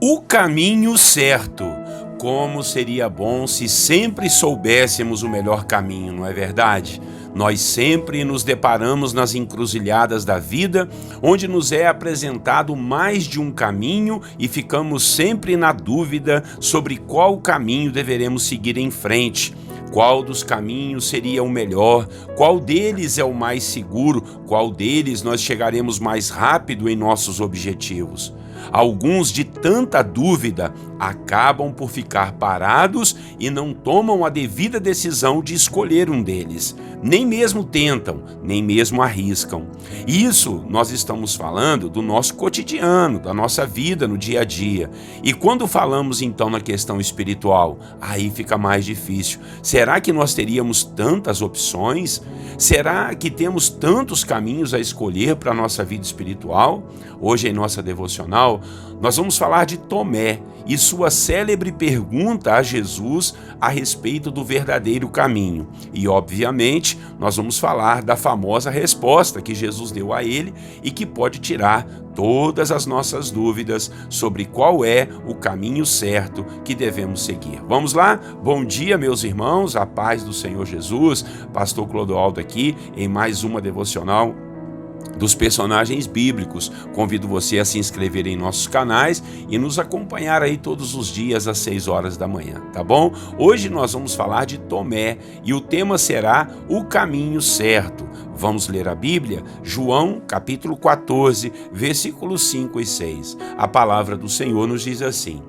O caminho certo. Como seria bom se sempre soubéssemos o melhor caminho, não é verdade? Nós sempre nos deparamos nas encruzilhadas da vida, onde nos é apresentado mais de um caminho e ficamos sempre na dúvida sobre qual caminho deveremos seguir em frente. Qual dos caminhos seria o melhor? Qual deles é o mais seguro? Qual deles nós chegaremos mais rápido em nossos objetivos? Alguns, de tanta dúvida, acabam por ficar parados e não tomam a devida decisão de escolher um deles. Nem mesmo tentam, nem mesmo arriscam. Isso nós estamos falando do nosso cotidiano, da nossa vida no dia a dia. E quando falamos então na questão espiritual, aí fica mais difícil. Será que nós teríamos tantas opções? Será que temos tantos caminhos a escolher para a nossa vida espiritual? Hoje, em nossa devocional, nós vamos falar de Tomé e sua célebre pergunta a Jesus a respeito do verdadeiro caminho. E, obviamente, nós vamos falar da famosa resposta que Jesus deu a ele e que pode tirar todas as nossas dúvidas sobre qual é o caminho certo que devemos seguir. Vamos lá? Bom dia, meus irmãos, a paz do Senhor Jesus. Pastor Clodoaldo aqui em mais uma devocional dos personagens bíblicos. Convido você a se inscrever em nossos canais e nos acompanhar aí todos os dias às 6 horas da manhã, tá bom? Hoje nós vamos falar de Tomé e o tema será o caminho certo. Vamos ler a Bíblia? João, capítulo 14, versículos 5 e 6. A palavra do Senhor nos diz assim: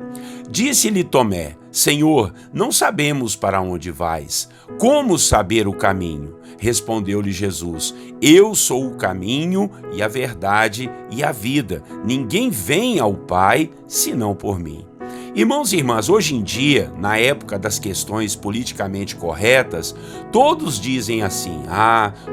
Disse-lhe Tomé: Senhor, não sabemos para onde vais. Como saber o caminho? Respondeu-lhe Jesus: Eu sou o caminho e a verdade e a vida. Ninguém vem ao Pai senão por mim. Irmãos e irmãs, hoje em dia, na época das questões politicamente corretas, todos dizem assim: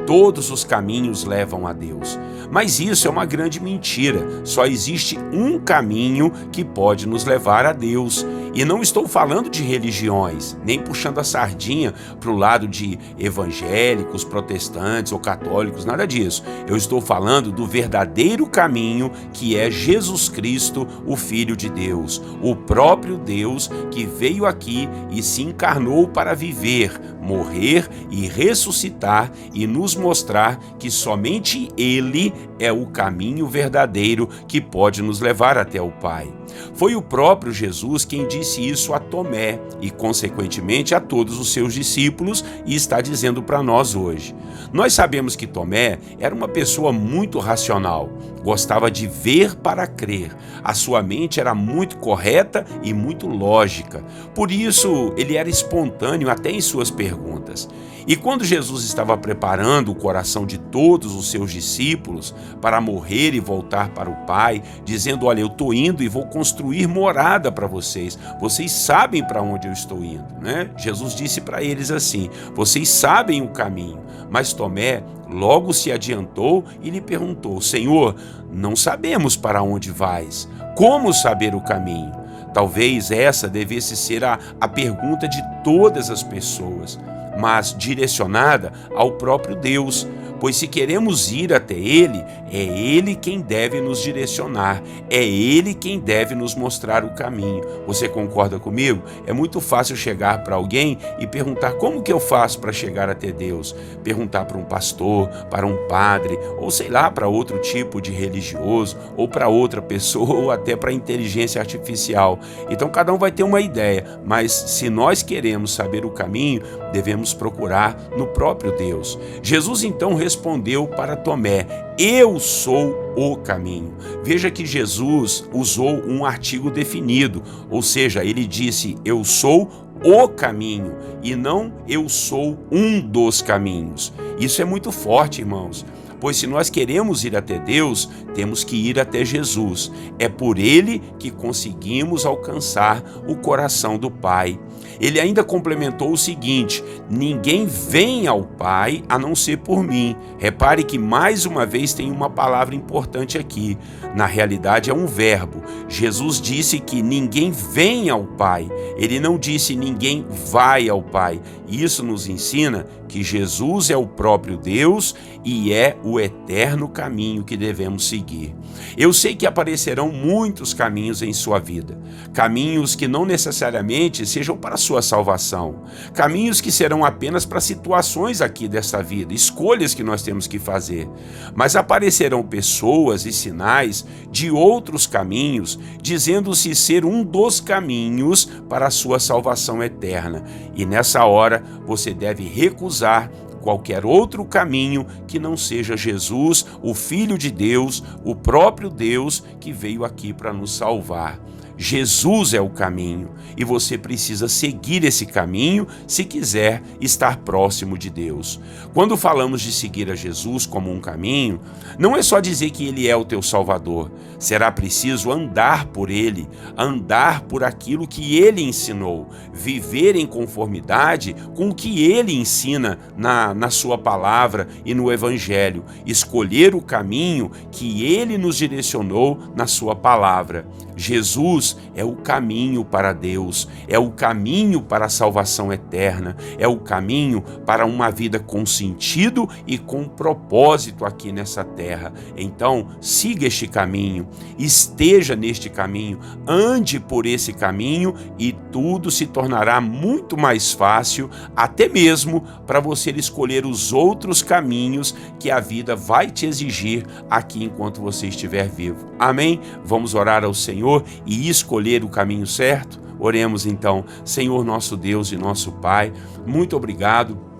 todos os caminhos levam a Deus. Mas isso é uma grande mentira. Só existe um caminho que pode nos levar a Deus. E não estou falando de religiões, nem puxando a sardinha para o lado de evangélicos, protestantes ou católicos, nada disso. Eu estou falando do verdadeiro caminho, que é Jesus Cristo, o Filho de Deus, o próprio Deus que veio aqui e se encarnou para viver, morrer e ressuscitar e nos mostrar que somente Ele é o caminho verdadeiro que pode nos levar até o Pai. Foi o próprio Jesus quem disse isso a Tomé e, consequentemente, a todos os seus discípulos, e está dizendo para nós hoje. Nós sabemos que Tomé era uma pessoa muito racional, gostava de ver para crer. A sua mente era muito correta e muito lógica. Por isso, ele era espontâneo até em suas perguntas. E quando Jesus estava preparando o coração de todos os seus discípulos para morrer e voltar para o Pai, dizendo: olha, eu estou indo e vou construir morada para vocês. Vocês sabem para onde eu estou indo, né? Jesus disse para eles assim: vocês sabem o caminho. Mas Tomé logo se adiantou e lhe perguntou: Senhor, não sabemos para onde vais. Como saber o caminho? Talvez essa devesse ser a pergunta de todas as pessoas, mas direcionada ao próprio Deus, pois se queremos ir até Ele, é Ele quem deve nos direcionar, é Ele quem deve nos mostrar o caminho. Você concorda comigo? É muito fácil chegar para alguém e perguntar: como que eu faço para chegar até Deus? Perguntar para um pastor, para um padre, ou sei lá, para outro tipo de religioso, ou para outra pessoa, ou até para a inteligência artificial. Então cada um vai ter uma ideia, mas se nós queremos saber o caminho, devemos procurar no próprio Deus. Jesus então respondeu para Tomé: Eu sou o caminho. Veja que Jesus usou um artigo definido, ou seja, ele disse: eu sou o caminho, e não eu sou um dos caminhos. Isso é muito forte, irmãos. Pois se nós queremos ir até Deus, temos que ir até Jesus. É por Ele que conseguimos alcançar o coração do Pai. Ele ainda complementou o seguinte: ninguém vem ao Pai a não ser por mim. Repare que mais uma vez tem uma palavra importante aqui. Na realidade é um verbo. Jesus disse que ninguém vem ao Pai. Ele não disse ninguém vai ao Pai. Isso nos ensina que Jesus é o próprio Deus e é o o eterno caminho que devemos seguir. Eu sei que aparecerão muitos caminhos em sua vida, caminhos que não necessariamente sejam para a sua salvação, caminhos que serão apenas para situações aqui dessa vida, escolhas que nós temos que fazer, mas aparecerão pessoas e sinais de outros caminhos, dizendo-se ser um dos caminhos para a sua salvação eterna, e nessa hora você deve recusar qualquer outro caminho que não seja Jesus, o Filho de Deus, o próprio Deus que veio aqui para nos salvar. Jesus é o caminho e você precisa seguir esse caminho se quiser estar próximo de Deus. Quando falamos de seguir a Jesus como um caminho, não é só dizer que Ele é o teu Salvador. Será preciso andar por Ele, andar por aquilo que Ele ensinou, viver em conformidade com o que Ele ensina na sua palavra e no Evangelho, escolher o caminho que Ele nos direcionou na sua palavra. Jesus é o caminho para Deus, é o caminho para a salvação eterna, é o caminho para uma vida com sentido e com propósito aqui nessa terra. Então, siga este caminho, esteja neste caminho, ande por esse caminho e tudo se tornará muito mais fácil, até mesmo para você escolher os outros caminhos que a vida vai te exigir aqui enquanto você estiver vivo. Amém? Vamos orar ao Senhor e escolher o caminho certo? Oremos então. Senhor nosso Deus e nosso Pai, muito obrigado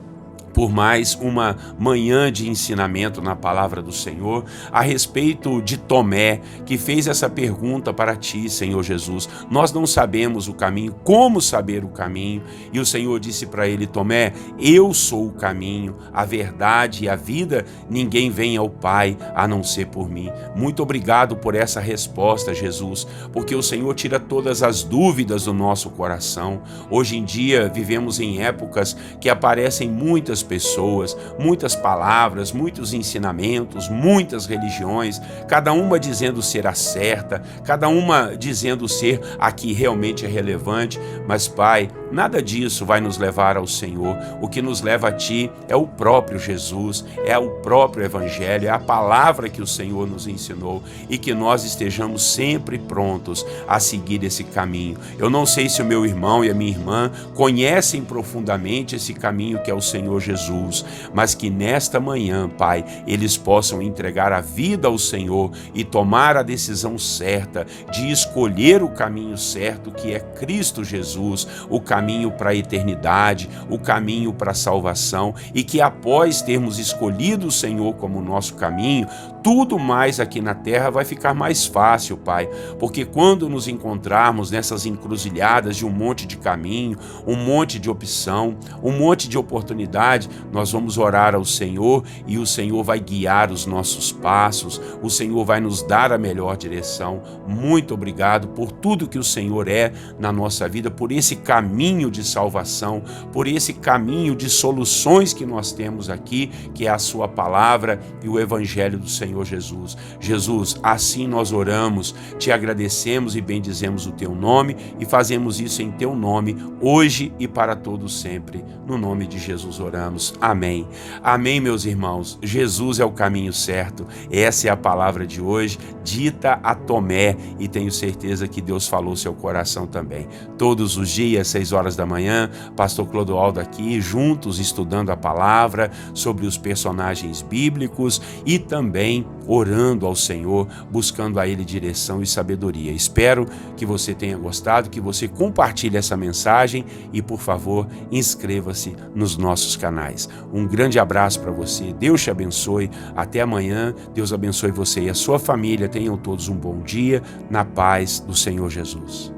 por mais uma manhã de ensinamento na palavra do Senhor, a respeito de Tomé, que fez essa pergunta para ti, Senhor Jesus. Nós não sabemos o caminho, como saber o caminho? E o Senhor disse para ele: Tomé, eu sou o caminho, a verdade e a vida, ninguém vem ao Pai a não ser por mim. Muito obrigado por essa resposta, Jesus, porque o Senhor tira todas as dúvidas do nosso coração. Hoje em dia vivemos em épocas que aparecem muitas pessoas, muitas palavras, muitos ensinamentos, muitas religiões, cada uma dizendo ser a certa, cada uma dizendo ser a que realmente é relevante, mas Pai, nada disso vai nos levar ao Senhor. O que nos leva a Ti é o próprio Jesus, é o próprio Evangelho, é a palavra que o Senhor nos ensinou e que nós estejamos sempre prontos a seguir esse caminho. Eu não sei se o meu irmão e a minha irmã conhecem profundamente esse caminho que é o Senhor Jesus, mas que nesta manhã, Pai, eles possam entregar a vida ao Senhor e tomar a decisão certa de escolher o caminho certo, que é Cristo Jesus, o caminho para a eternidade, o caminho para a salvação, e que após termos escolhido o Senhor como nosso caminho, tudo mais aqui na terra vai ficar mais fácil, Pai, porque quando nos encontrarmos nessas encruzilhadas de um monte de caminho, um monte de opção, um monte de oportunidade, nós vamos orar ao Senhor e o Senhor vai guiar os nossos passos, o Senhor vai nos dar a melhor direção. Muito obrigado por tudo que o Senhor é na nossa vida, por esse caminho de salvação, por esse caminho de soluções que nós temos aqui, que é a sua palavra e o Evangelho do Senhor Jesus. Jesus, assim nós oramos, te agradecemos e bendizemos o teu nome e fazemos isso em teu nome, hoje e para todos sempre. No nome de Jesus oramos. Amém. Amém, meus irmãos. Jesus é o caminho certo. Essa é a palavra de hoje, dita a Tomé, e tenho certeza que Deus falou seu coração também. Todos os dias, 6 horas da manhã, Pastor Clodoaldo aqui, juntos estudando a palavra, sobre os personagens bíblicos e também orando ao Senhor, buscando a Ele direção e sabedoria. Espero que você tenha gostado, que você compartilhe essa mensagem e, por favor, inscreva-se nos nossos canais. Um grande abraço para você, Deus te abençoe, até amanhã, Deus abençoe você e a sua família, tenham todos um bom dia, na paz do Senhor Jesus.